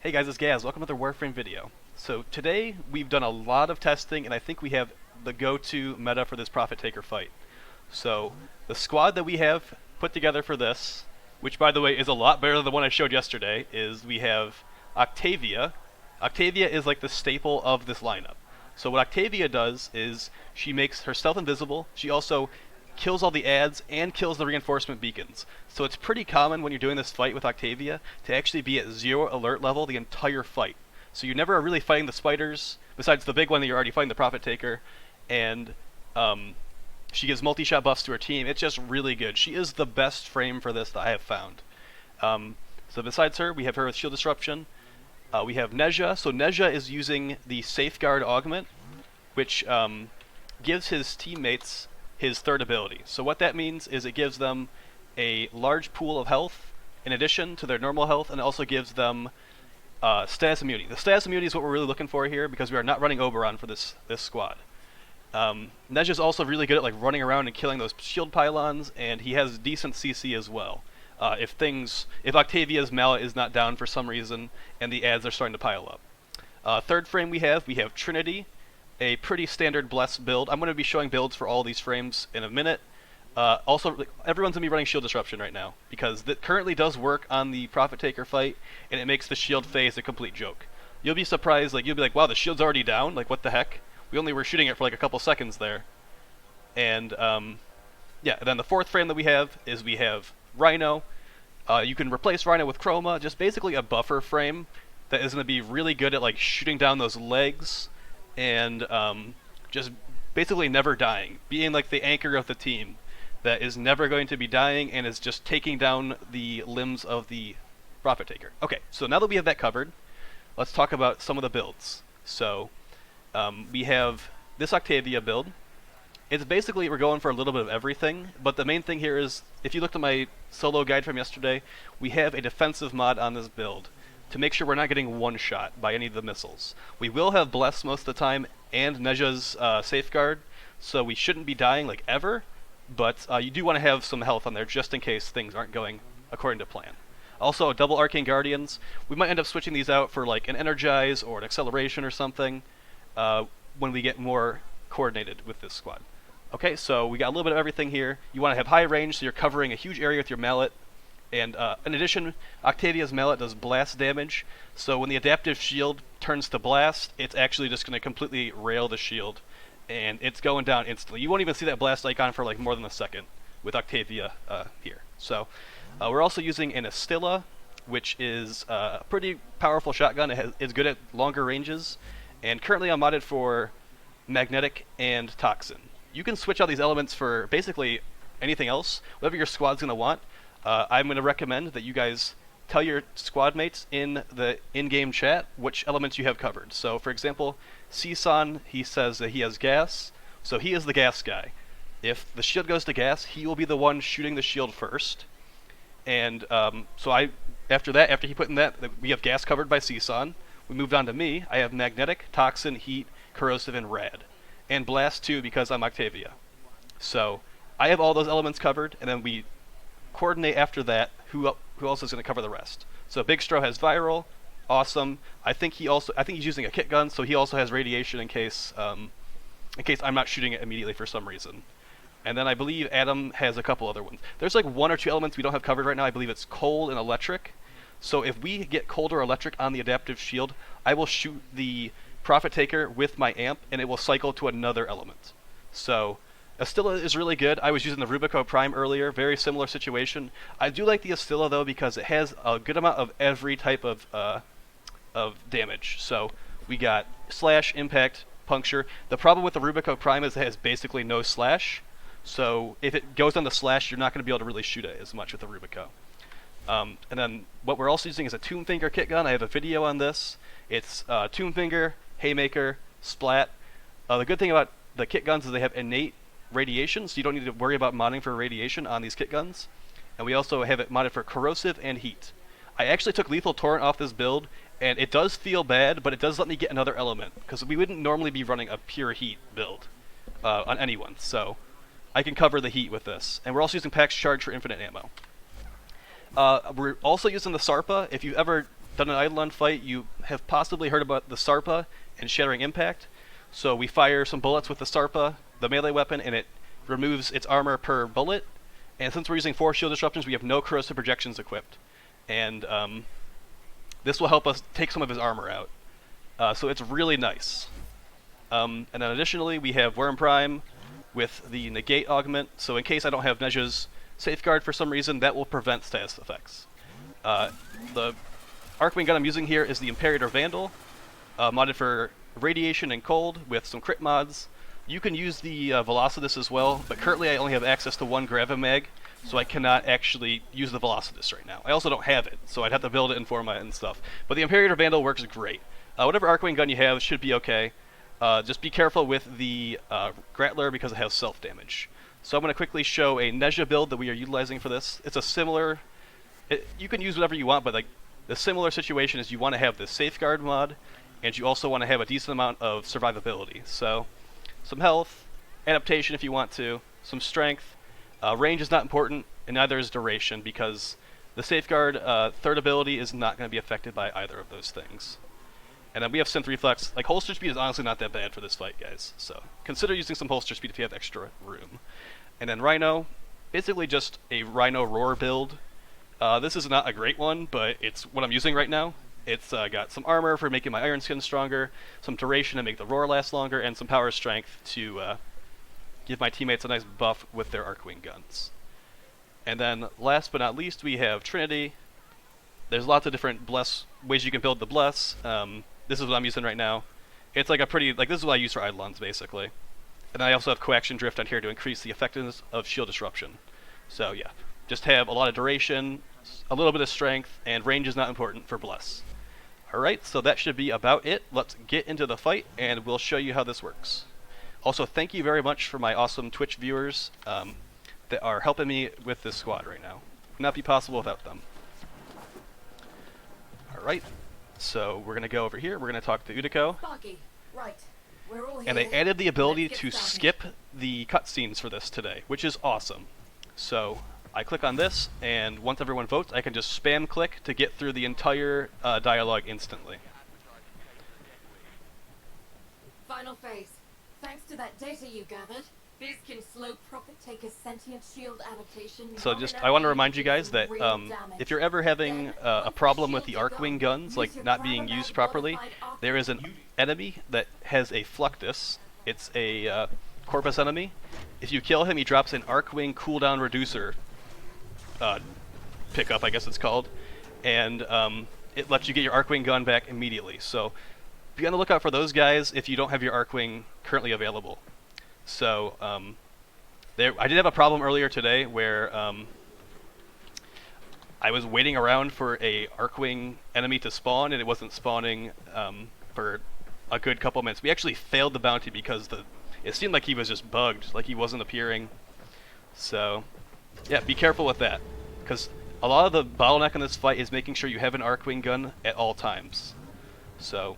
Hey guys, it's Gaz. Welcome to another Warframe video. So today we've done a lot of testing and I think we have the go-to meta for this Prophet Taker fight. So the squad that we have put together for this, which by the way is a lot better than the one I showed yesterday, is we have Octavia. Octavia is like the staple of this lineup. So what Octavia does is she makes herself invisible. She also kills all the ads and kills the reinforcement beacons. So it's pretty common when you're doing this fight with Octavia to actually be at 0 alert level the entire fight. So you're never really fighting the spiders, besides the big one that you're already fighting, the Prophet Taker, and she gives multi-shot buffs to her team. It's just really good. She is the best frame for this that I have found. So besides her, we have her with Shield Disruption. We have Nezha. So Nezha is using the Safeguard Augment, which gives his teammates his third ability. So what that means is it gives them a large pool of health in addition to their normal health, and it also gives them status immunity. The status immunity is what we're really looking for here because we are not running Oberon for this squad. Nezha is also really good at like running around and killing those shield pylons, and he has decent CC as well. If Octavia's mallet is not down for some reason and the ads are starting to pile up. Third frame we have Trinity. A pretty standard bless build. I'm going to be showing builds for all these frames in a minute. Also, everyone's going to be running Shield Disruption right now, because that currently does work on the Prophet Taker fight, and it makes the shield phase a complete joke. You'll be surprised, you'll be like, wow, the shield's already down? Like, what the heck? We only were shooting it for like a couple seconds there. And, yeah, and then the fourth frame that we have is Rhino. You can replace Rhino with Chroma, just basically a buffer frame that is going to be really good at like shooting down those legs, and just basically never dying, being like the anchor of the team that is never going to be dying and is just taking down the limbs of the Prophet Taker. Okay, so now that we have that covered, let's talk about some of the builds. So we have this Octavia build. It's basically, we're going for a little bit of everything, but the main thing here is, if you looked at my solo guide from yesterday, we have a defensive mod on this build to make sure we're not getting one-shot by any of the missiles. We will have Bless most of the time, and Nezha's Safeguard, so we shouldn't be dying like ever, but you do want to have some health on there just in case things aren't going according to plan. Also, double Arcane Guardians. We might end up switching these out for like an Energize or an Acceleration or something when we get more coordinated with this squad. Okay, so we got a little bit of everything here. You want to have high range, so you're covering a huge area with your mallet. And in addition, Octavia's mallet does blast damage, so when the adaptive shield turns to blast, it's actually just going to completely rail the shield, and it's going down instantly. You won't even see that blast icon for like more than a second with Octavia here. So we're also using an Astilla, which is a pretty powerful shotgun. It's good at longer ranges, and currently I'm modded for Magnetic and Toxin. You can switch out these elements for basically anything else, whatever your squad's going to want. I'm going to recommend that you guys tell your squad mates in the in-game chat which elements you have covered. So, for example, Season, he says that he has gas, so he is the gas guy. If the shield goes to gas, he will be the one shooting the shield first. And after he put in that, we have gas covered by Season. We moved on to me. I have Magnetic, Toxin, Heat, Corrosive, and Rad. And Blast too, because I'm Octavia. So, I have all those elements covered, and then we coordinate after that who else is going to cover the rest. So Big Stro has Viral, awesome. I think he's using a kit gun, so he also has radiation in case I'm not shooting it immediately for some reason. And then I believe Adam has a couple other ones. There's like one or two elements we don't have covered right now. I believe it's cold and electric. So if we get cold or electric on the adaptive shield, I will shoot the Prophet Taker with my amp, and it will cycle to another element. So Astilla is really good. I was using the Rubico Prime earlier, very similar situation. I do like the Astilla though because it has a good amount of every type of damage. So we got slash, impact, puncture. The problem with the Rubico Prime is it has basically no slash. So if it goes on the slash, you're not going to be able to really shoot it as much with the Rubico. And then what we're also using is a Tomb Finger kit gun. I have a video on this. It's Tomb Finger, Haymaker, Splat. The good thing about the kit guns is they have innate radiation, so you don't need to worry about modding for radiation on these kit guns. And we also have it modded for corrosive and heat. I actually took Lethal Torrent off this build, and it does feel bad, but it does let me get another element, because we wouldn't normally be running a pure heat build on anyone, so I can cover the heat with this. And we're also using Pax Charge for infinite ammo. We're also using the Sarpa. If you've ever done an Eidolon fight, you have possibly heard about the Sarpa and Shattering Impact. So we fire some bullets with the Sarpa, the melee weapon, and it removes its armor per bullet. And since we're using 4 shield disruptions, we have no corrosive projections equipped. And this will help us take some of his armor out. So it's really nice. And then additionally, we have Worm Prime with the negate augment. So in case I don't have Nezha's safeguard for some reason, that will prevent status effects. The Archwing gun I'm using here is the Imperator Vandal, modded for radiation and cold with some crit mods. You can use the Velocitus as well, but currently I only have access to 1 Gravimag, so I cannot actually use the Velocitus right now. I also don't have it, so I'd have to build it in Forma and stuff. But the Imperator Vandal works great. Whatever Archwing gun you have should be okay. Just be careful with the Grattler because it has self-damage. So I'm going to quickly show a Nezha build that we are utilizing for this. It's a similar... you can use whatever you want, but like the similar situation is you want to have the Safeguard mod, and you also want to have a decent amount of survivability. So some health, adaptation if you want to, some strength. Range is not important, and neither is duration, because the Safeguard third ability is not going to be affected by either of those things. And then we have Synth Reflex. Like, holster speed is honestly not that bad for this fight, guys. So consider using some holster speed if you have extra room. And then Rhino, basically just a Rhino Roar build. This is not a great one, but it's what I'm using right now. It's got some armor for making my Iron Skin stronger, some duration to make the Roar last longer, and some power strength to give my teammates a nice buff with their Archwing guns. And then last but not least, we have Trinity. There's lots of different ways you can build the Bless. This is what I'm using right now. It's like a pretty, like this is what I use for Eidolons basically. And I also have Coaction Drift on here to increase the effectiveness of shield disruption. So yeah, just have a lot of duration, a little bit of strength, and range is not important for Bless. Alright, so that should be about it. Let's get into the fight, and we'll show you how this works. Also, thank you very much for my awesome Twitch viewers that are helping me with this squad right now. Would not be possible without them. Alright, so we're going to go over here. We're going to talk to Udiko. Right. We're all here. And they added the ability to skip the cutscenes for this today, which is awesome. So I click on this, and once everyone votes, I can just spam click to get through the entire dialogue instantly. Final phase. Thanks to that data you gathered, this can slow Prophet Taker's sentient shield adaptation. So just, I want to remind you guys that if you're ever having a problem with the Archwing guns, like not being used properly, there is an enemy that has a Fluctus. It's a Corpus enemy. If you kill him, he drops an Archwing cooldown reducer pickup, I guess it's called, and it lets you get your Archwing gun back immediately. So be on the lookout for those guys if you don't have your Archwing currently available. So I did have a problem earlier today where I was waiting around for a Archwing enemy to spawn, and it wasn't spawning for a good couple minutes. We actually failed the bounty because it seemed like he was just bugged, like he wasn't appearing. So yeah, be careful with that, because a lot of the bottleneck in this fight is making sure you have an Archwing gun at all times. So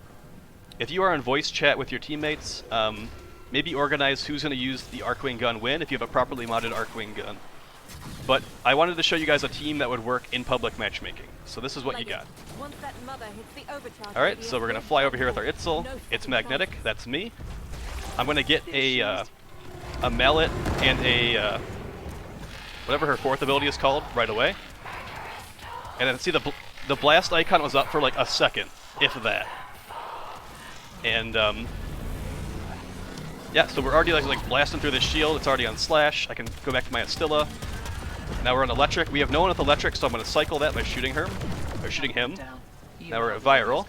if you are in voice chat with your teammates, maybe organize who's going to use the Archwing gun when, if you have a properly modded Archwing gun. But I wanted to show you guys a team that would work in public matchmaking. So this is what you got. Alright, so we're going to fly over here with our Itzel. It's magnetic, that's me. I'm going to get a mallet and a whatever her fourth ability is called right away. And then see the blast icon was up for like a second, if that. And yeah, so we're already like blasting through this shield. It's already on slash. I can go back to my Astilla. Now we're on electric. We have no one with electric, so I'm going to cycle that by shooting her, or shooting him. Now we're at viral.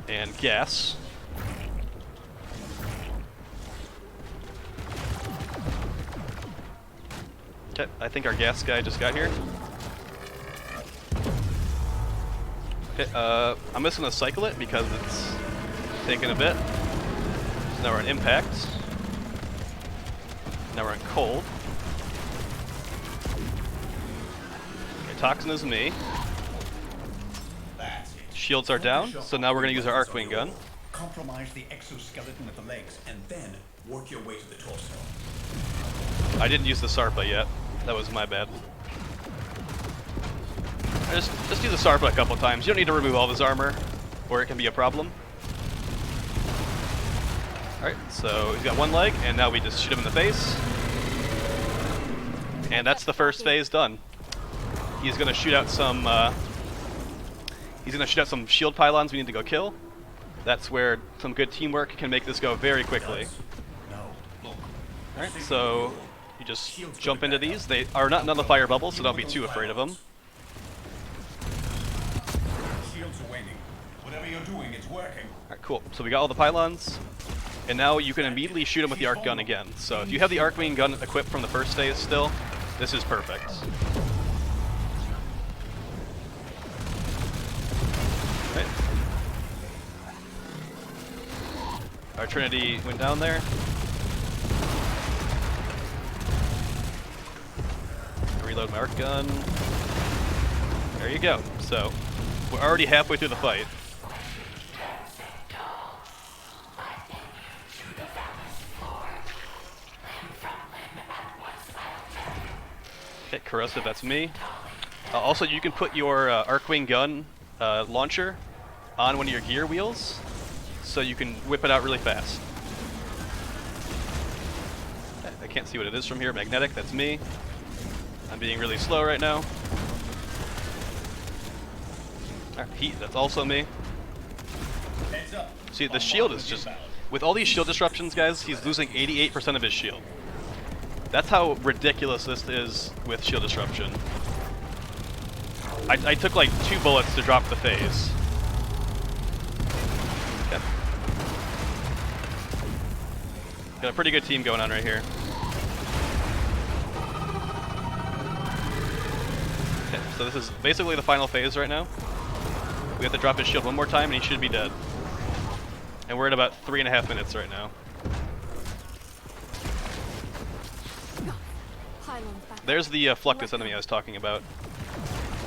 And gas. Okay, I think our gas guy just got here. Okay, I'm just going to cycle it because it's taking a bit. So now we're in impact. Now we're in cold. Okay, toxin is me. Shields are down, so now we're going to use our Archwing gun. Compromise the exoskeleton at the legs, and then work your way to the torso. I didn't use the Sarpa yet. That was my bad. Just use the Sarpa a couple times. You don't need to remove all of his armor, or it can be a problem. Alright, so he's got one leg, and now we just shoot him in the face. And that's the first phase done. He's gonna shoot out some shield pylons we need to go kill. That's where some good teamwork can make this go very quickly. Alright, so you just jump into these. They are not another fire bubble, so don't be too afraid of them. Shields are waning. Whatever you're doing, it's working. Alright, cool. So we got all the pylons. And now you can immediately shoot him with the arc gun again. So if you have the Archwing gun equipped from the first phase still, this is perfect. Right. Our Trinity went down there. Reload my arc gun. There you go. So we're already halfway through the fight. Okay, corrosive, that's me. Also, you can put your Archwing gun launcher on one of your gear wheels, so you can whip it out really fast. I can't see what it is from here. Magnetic, that's me. I'm being really slow right now. Heat, that's also me. See, the shield is just... With all these shield disruptions, guys, he's losing 88% of his shield. That's how ridiculous this is with shield disruption. I took like 2 bullets to drop the phase. Okay. Got a pretty good team going on right here. Okay, so this is basically the final phase right now. We have to drop his shield one more time and he should be dead. And we're at about 3.5 minutes right now. There's the Fluctus enemy I was talking about.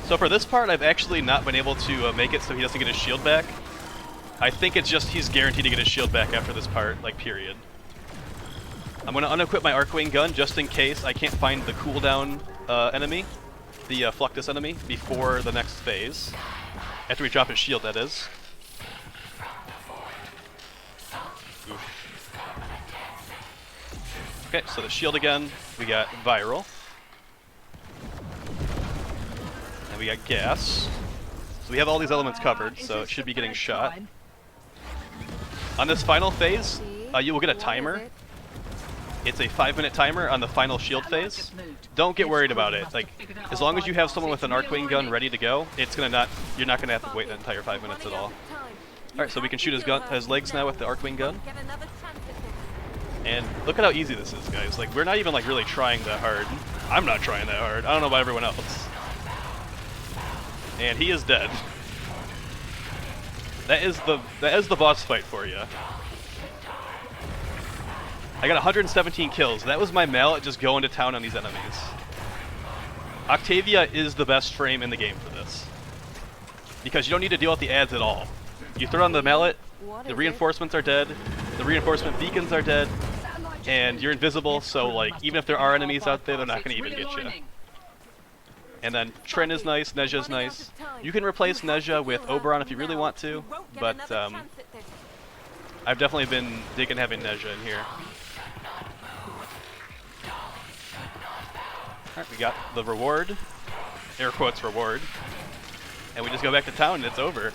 So for this part, I've actually not been able to make it so he doesn't get his shield back. I think it's just he's guaranteed to get his shield back after this part, like, period. I'm going to unequip my Archwing gun just in case I can't find the cooldown enemy, the Fluctus enemy, before the next phase. After we drop his shield, that is. Oof. Okay, so the shield again. We got viral. And we got gas. So we have all these elements covered, so it should be getting shot. On this final phase, you will get a timer. It's a 5-minute timer on the final shield phase. Don't get worried about it. Like, as long as you have someone with an Archwing gun ready to go, it's gonna you're not gonna have to wait that entire 5 minutes at all. Alright, so we can shoot his legs now with the Archwing gun. And look at how easy this is, guys. Like, we're not even like really trying that hard. I'm not trying that hard. I don't know about everyone else. And he is dead. That is the boss fight for you. I got 117 kills. That was my mallet just going to town on these enemies. Octavia is the best frame in the game for this. Because you don't need to deal with the adds at all. You throw on the mallet, the reinforcements are dead, the reinforcement beacons are dead, and you're invisible, so like even if there are enemies out there, they're not going to even get you. And then Trin is nice, Nezha is nice. You can replace Nezha with Oberon if you really want to, but I've definitely been digging having Nezha in here. Alright, we got the reward, air quotes reward, and we just go back to town and it's over.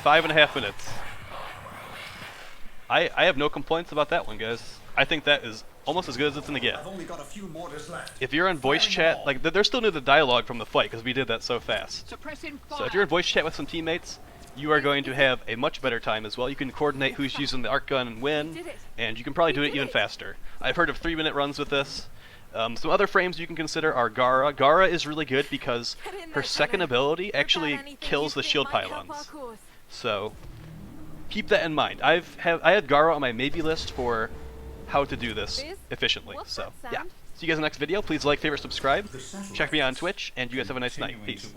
Five and a half minutes. I have no complaints about that one, guys. I think that is almost as good as it's gonna get. I've only got a few mortars left. If you're on voice chat, like there's still new the dialogue from the fight because we did that so fast. So if you're in voice chat with some teammates, you are going to have a much better time as well. You can coordinate who's using the arc gun and when, and you can probably do it even faster. I've heard of 3-minute runs with this. Some other frames you can consider are Gara. Gara is really good because her second ability actually kills the shield pylons. So keep that in mind. I had Gara on my maybe list for how to do this efficiently. So yeah. See you guys in the next video. Please like, favorite, subscribe. Check me out on Twitch, and you guys have a nice night. Peace.